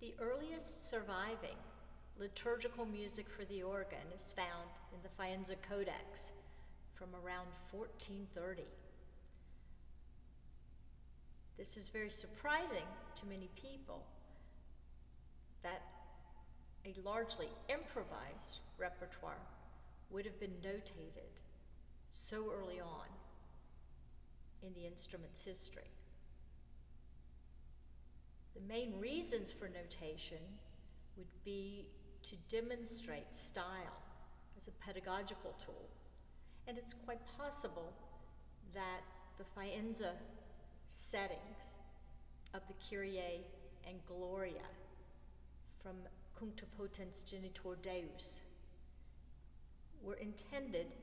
The earliest surviving liturgical music for the organ is found in the Faenza Codex from around 1430. This is very surprising to many people that a largely improvised repertoire would have been notated so early on in the instrument's history. The main reasons for notation would be to demonstrate style as a pedagogical tool, and it's quite possible that the Faenza settings of the Kyrie and Gloria from Cuncta Potens Genitor Deus were intended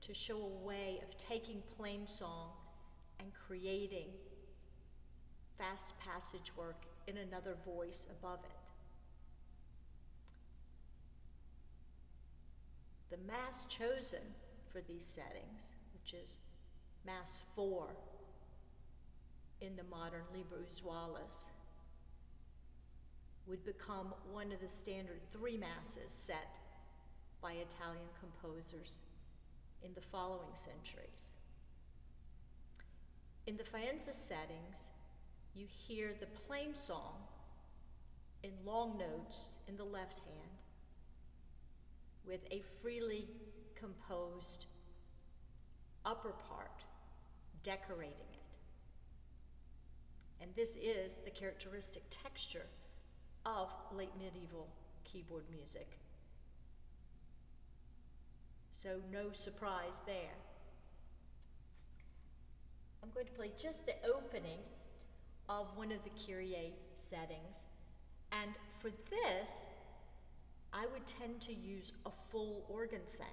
to show a way of taking plain song and creating fast passage work in another voice above it. The Mass chosen for these settings, which is Mass 4 in the modern Liber Usualis, would become one of the standard 3 masses set by Italian composers in the following centuries. In the Faenza settings, you hear the plain song in long notes in the left hand with a freely composed upper part decorating it. And this is the characteristic texture of late medieval keyboard music. So no surprise there. I'm going to play just the opening of one of the Kyrie settings. And for this, I would tend to use a full organ sound.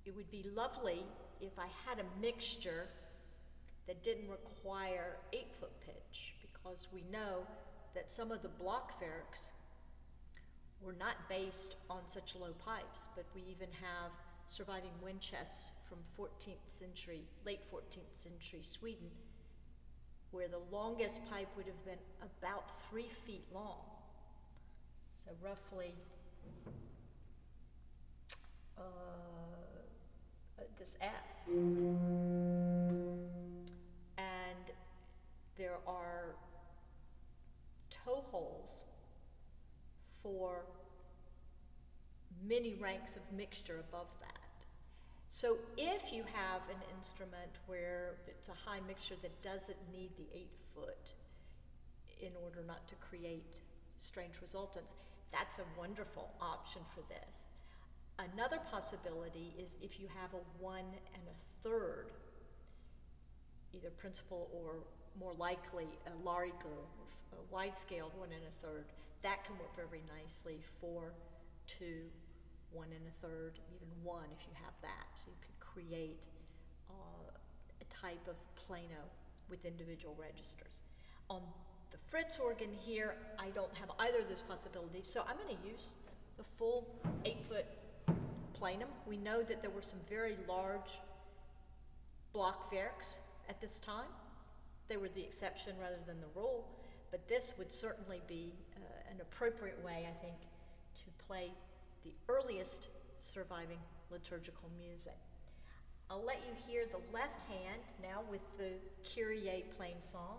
It would be lovely if I had a mixture that didn't require 8-foot pitch, because we know that some of the Blockwerks were not based on such low pipes, but we even have surviving wind chests from 14th century, late 14th century Sweden, where the longest pipe would have been about 3 feet long. So roughly this F. And there are toe holes for many ranks of mixture above that. So if you have an instrument where it's a high mixture that doesn't need the 8-foot in order not to create strange resultants, that's a wonderful option for this. Another possibility is if you have a 1 1/3, either principal or more likely a larico, a wide-scaled 1 1/3, that can work very nicely for 2, 1 1/3, even 1 if you have that. So you could create a type of plano with individual registers. On the Fritts organ here, I don't have either of those possibilities, so I'm going to use the full 8-foot planum. We know that there were some very large Blockwerks at this time. They were the exception rather than the rule, but this would certainly be an appropriate way, I think, to play the earliest surviving liturgical music. I'll let you hear the left hand now with the Kyrie plain song.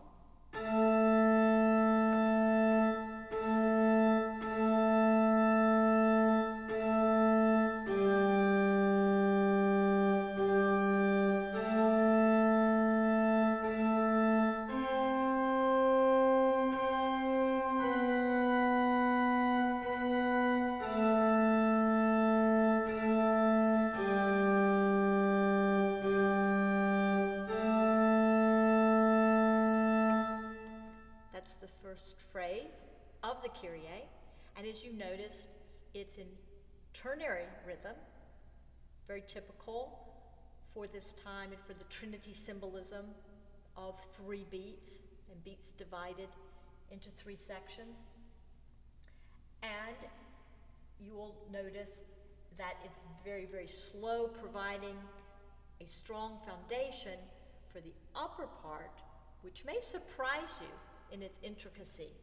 That's the first phrase of the Kyrie, and as you noticed, it's in ternary rhythm, very typical for this time and for the Trinity symbolism of 3 beats, and beats divided into 3 sections. And you will notice that it's very, very slow, providing a strong foundation for the upper part, which may surprise you in its intricacy.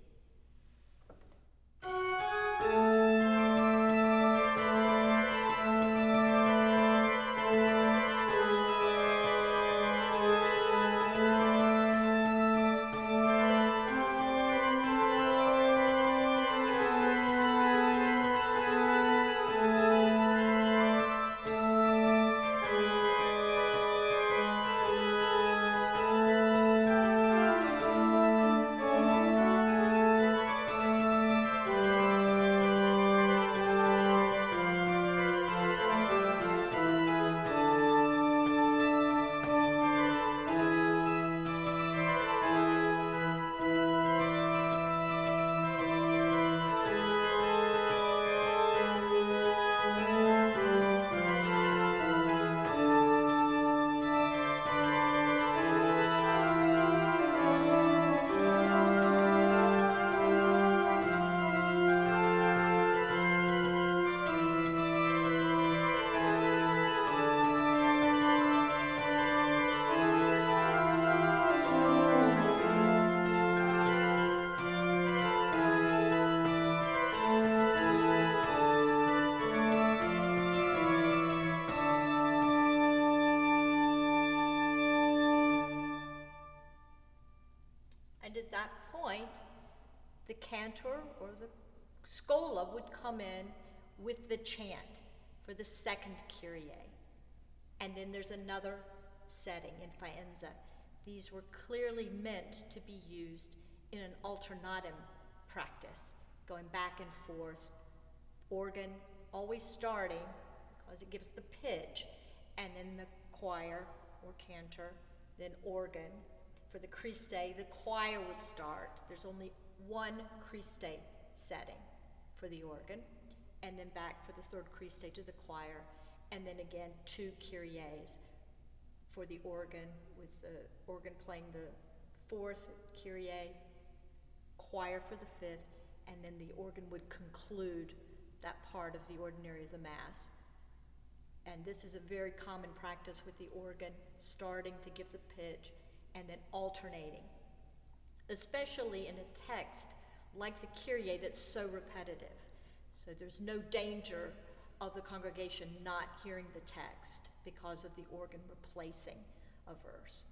And at that point, the cantor or the schola would come in with the chant for the second Kyrie. And then there's another setting in Faenza. These were clearly meant to be used in an alternatum practice, going back and forth, organ always starting, because it gives the pitch, and then the choir or cantor, then organ. For the Christe, the choir would start. There's only one Christe setting for the organ, and then back for the third Christe to the choir, and then again 2 Kyries for the organ, with the organ playing the fourth Kyrie, choir for the fifth, and then the organ would conclude that part of the ordinary of the Mass. And this is a very common practice with the organ, starting to give the pitch and then alternating, especially in a text like the Kyrie that's so repetitive. So there's no danger of the congregation not hearing the text because of the organ replacing a verse.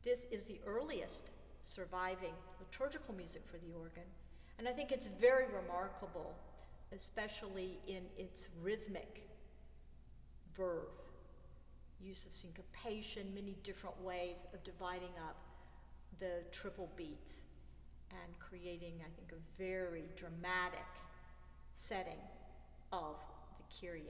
This is the earliest surviving liturgical music for the organ, and I think it's very remarkable, especially in its rhythmic verve, use of syncopation, many different ways of dividing up the triple beats and creating, I think, a very dramatic setting of the Kyrie.